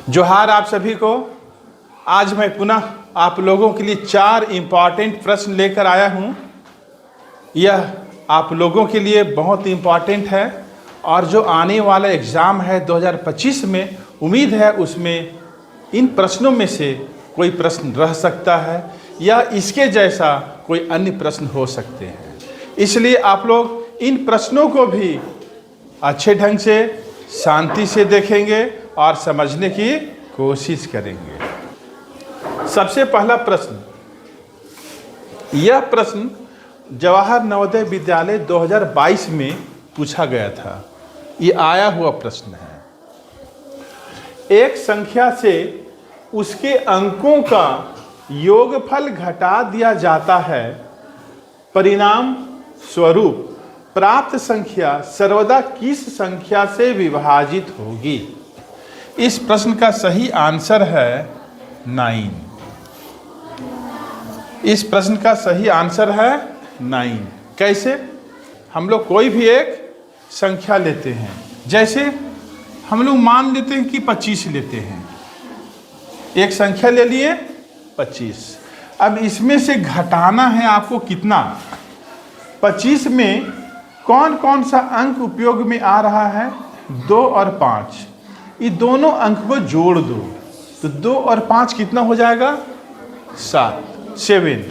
जोहार आप सभी को। आज मैं पुनः आप लोगों के लिए 4 इम्पॉर्टेंट प्रश्न लेकर आया हूँ। यह आप लोगों के लिए बहुत इम्पॉर्टेंट है और जो आने वाला एग्ज़ाम है 2025 में, उम्मीद है उसमें इन प्रश्नों में से कोई प्रश्न रह सकता है या इसके जैसा कोई अन्य प्रश्न हो सकते हैं। इसलिए आप लोग इन प्रश्नों को भी अच्छे ढंग से शांति से देखेंगे और समझने की कोशिश करेंगे। सबसे पहला प्रश्न, यह प्रश्न जवाहर नवोदय विद्यालय 2022 में पूछा गया था। ये आया हुआ प्रश्न है। एक संख्या से उसके अंकों का योगफल घटा दिया जाता है, परिणाम स्वरूप प्राप्त संख्या सर्वदा किस संख्या से विभाजित होगी? इस प्रश्न का सही आंसर है 9। इस प्रश्न का सही आंसर है 9। कैसे? हम लोग कोई भी एक संख्या लेते हैं, जैसे हम लोग मान लेते हैं कि 25 लेते हैं। एक संख्या ले लिए 25। अब इसमें से घटाना है आपको कितना? 25 में कौन कौन सा अंक उपयोग में आ रहा है? 2 और 5। ये दोनों अंक को जोड़ दो तो 2 और 5 कितना हो जाएगा? 7।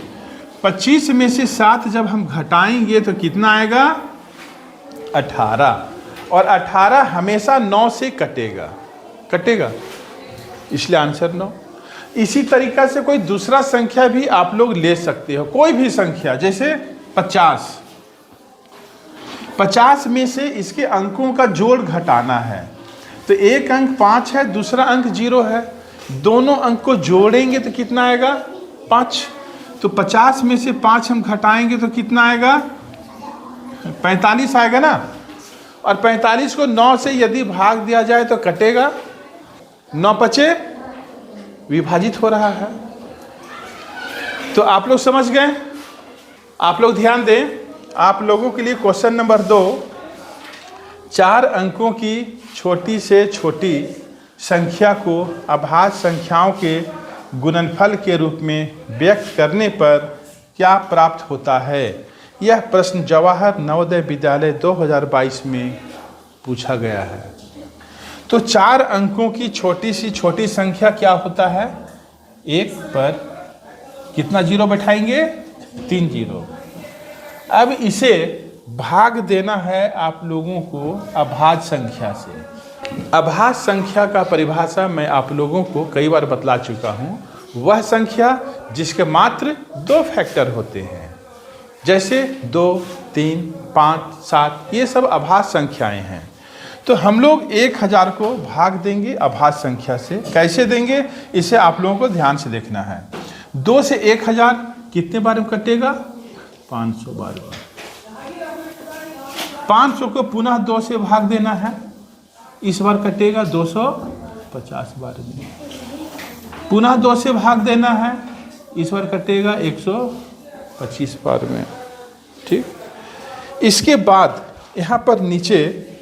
25 में से 7 जब हम घटाएंगे तो कितना आएगा? 18। और 18 हमेशा 9 से कटेगा, इसलिए आंसर 9। इसी तरीका से कोई दूसरा संख्या भी आप लोग ले सकते हो, कोई भी संख्या, जैसे 50। 50 में से इसके अंकों का जोड़ घटाना है, तो एक अंक 5 है, दूसरा अंक 0 है। दोनों अंक को जोड़ेंगे तो कितना आएगा? 5। तो 50 में से 5 हम घटाएंगे तो कितना आएगा? 45 आएगा ना। और 45 को 9 से यदि भाग दिया जाए तो कटेगा। 9 5 विभाजित हो रहा है। तो आप लोग समझ गए? आप लोग ध्यान दें। आप लोगों के लिए क्वेश्चन नंबर 2, 4 अंकों की छोटी से छोटी संख्या को अभाज्य संख्याओं के गुणनफल के रूप में व्यक्त करने पर क्या प्राप्त होता है? यह प्रश्न जवाहर नवोदय विद्यालय 2022 में पूछा गया है। तो 4 अंकों की छोटी से छोटी संख्या क्या होता है? 1 पर कितना 0 बैठाएंगे? 3 0। अब इसे भाग देना है आप लोगों को अभाज्य संख्या से। अभाज्य संख्या का परिभाषा मैं आप लोगों को कई बार बतला चुका हूँ। वह संख्या जिसके मात्र 2 फैक्टर होते हैं, जैसे 2, 3, 5, 7, ये सब अभाज्य संख्याएं हैं। तो हम लोग 1000 को भाग देंगे अभाज्य संख्या से। कैसे देंगे, इसे आप लोगों को ध्यान से देखना है। 2 से 1000 कितने बार में कटेगा? 500 बार। 500 को पुनः 2 से भाग देना है, इस बार कटेगा 250 बार में। पुनः 2 से भाग देना है, इस बार कटेगा 125 बार में। ठीक। इसके बाद यहाँ पर नीचे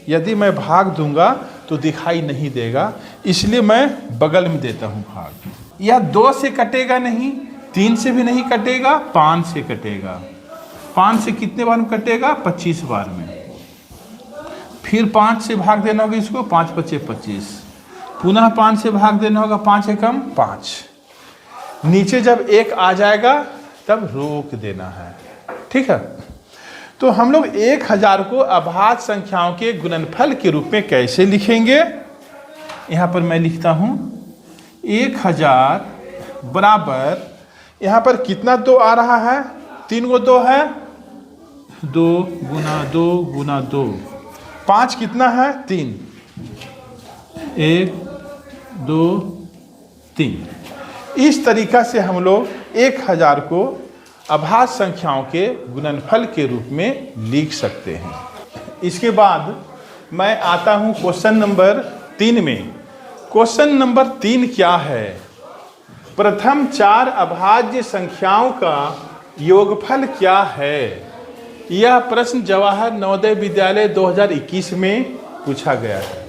यदि मैं भाग दूंगा तो दिखाई नहीं देगा, इसलिए मैं बगल में देता हूँ भाग। यह 2 से कटेगा नहीं, 3 से भी नहीं कटेगा, 5 से कटेगा। 5 से कितने बार में कटेगा? 25 बार में। फिर 5 से भाग देना होगा इसको, 5 5 25। पुनः 5 से भाग देना होगा, 5 एकम 5। नीचे जब 1 आ जाएगा तब रोक देना है। ठीक है। तो हम लोग 1000 को अभाज्य संख्याओं के गुणनफल के रूप में कैसे लिखेंगे? यहाँ पर मैं लिखता हूँ 1000 बराबर, यहाँ पर कितना 2 आ रहा है? 3 गो 2 है, 2 गुना 2 गुना 2। 5 कितना है? 3। 1 2 3। इस तरीका से हम लोग 1000 को अभाज्य संख्याओं के गुणनफल के रूप में लिख सकते हैं। इसके बाद मैं आता हूं क्वेश्चन नंबर 3 में। क्वेश्चन नंबर 3 क्या है? प्रथम 4 अभाज्य संख्याओं का योगफल क्या है? यह प्रश्न जवाहर नवोदय विद्यालय 2021 में पूछा गया है।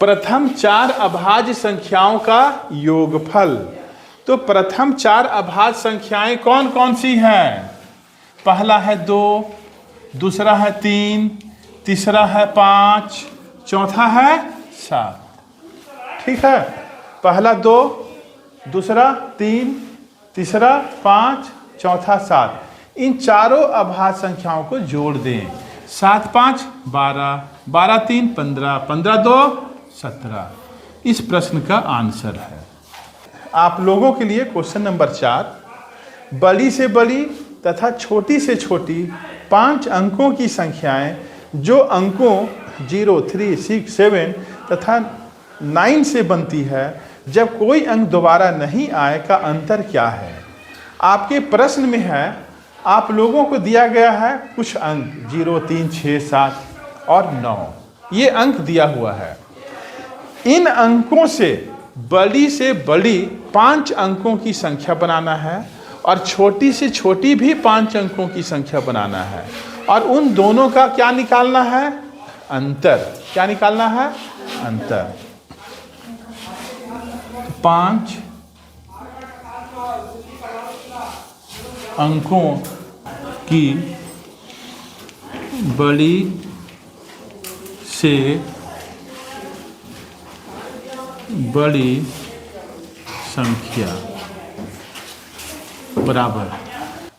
प्रथम 4 अभाज्य संख्याओं का योगफल। तो प्रथम 4 अभाज्य संख्याएं कौन कौन सी हैं? पहला है 2, दूसरा है 3, तीसरा है 5, चौथा है 7। ठीक है, पहला 2, दूसरा 3, तीसरा 5, चौथा 7। इन चारों अभाज्य संख्याओं को जोड़ दें। 7 5 12, 12 3 15, 15 2 17। इस प्रश्न का आंसर है। आप लोगों के लिए क्वेश्चन नंबर 4, बड़ी से बड़ी तथा छोटी से छोटी 5 अंकों की संख्याएं जो अंकों 0, 3, 6, 7 तथा 9 से बनती है, जब कोई अंक दोबारा नहीं आए का अंतर क्या है? आपके प्रश्न में है, आप लोगों को दिया गया है कुछ अंक 0, 3, 6, 7 और 9, ये अंक दिया हुआ है। इन अंकों से बड़ी 5 अंकों की संख्या बनाना है और छोटी से छोटी भी 5 अंकों की संख्या बनाना है, और उन दोनों का क्या निकालना है? अंतर। क्या निकालना है? अंतर। 5 अंकों की बड़ी से बड़ी संख्या बराबर।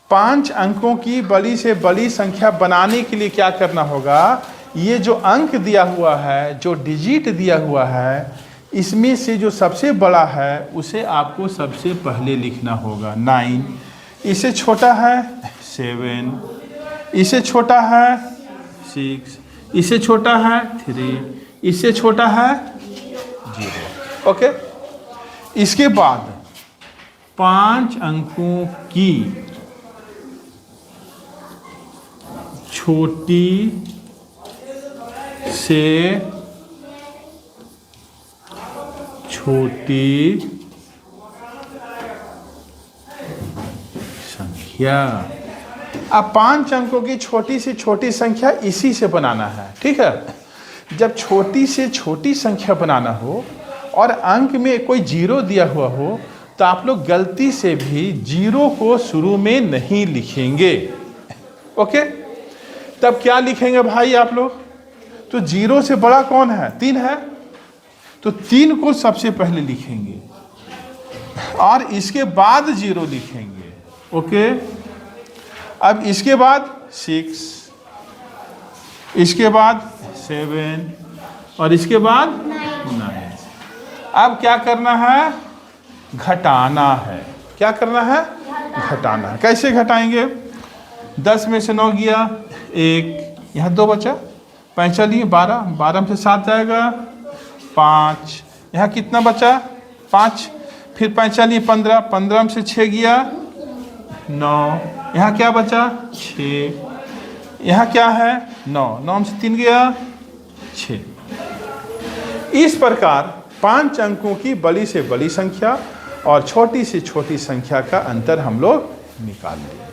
5 अंकों की बड़ी से बड़ी संख्या बनाने के लिए क्या करना होगा? ये जो अंक दिया हुआ है, जो डिजिट दिया हुआ है, इसमें से जो सबसे बड़ा है उसे आपको सबसे पहले लिखना होगा। 9, इससे छोटा है 7, इससे छोटा है 6, इससे छोटा है 3, इससे छोटा है 0। ओके, इसके बाद 5 अंकों की छोटी से छोटी संख्या। अब 5 अंकों की छोटी से छोटी संख्या इसी से बनाना है। ठीक है, जब छोटी से छोटी संख्या बनाना हो और अंक में कोई 0 दिया हुआ हो, तो आप लोग गलती से भी 0 को शुरू में नहीं लिखेंगे। ओके, तब क्या लिखेंगे भाई आप लोग? तो 0 से बड़ा कौन है? 3 है, तो 3 को सबसे पहले लिखेंगे और इसके बाद 0 लिखेंगे। ओके, अब इसके बाद 6, इसके बाद 7 और इसके बाद 9। अब क्या करना है? घटाना है। क्या करना है? घटाना है। कैसे घटाएंगे? 10 में से 9 गया 1, यहाँ 2 बचा, 5 लिए 12, 12 में से 7 जाएगा 5, यहाँ कितना बचा? 5, फिर 5 लिए 15, 15 में से 6 गया 9, यहाँ क्या बचा? 6, यहाँ क्या है? 9, 9 में से 3 गया 6। इस प्रकार 5 अंकों की बड़ी से बड़ी संख्या और छोटी से छोटी संख्या का अंतर हम लोग निकाल लेंगे।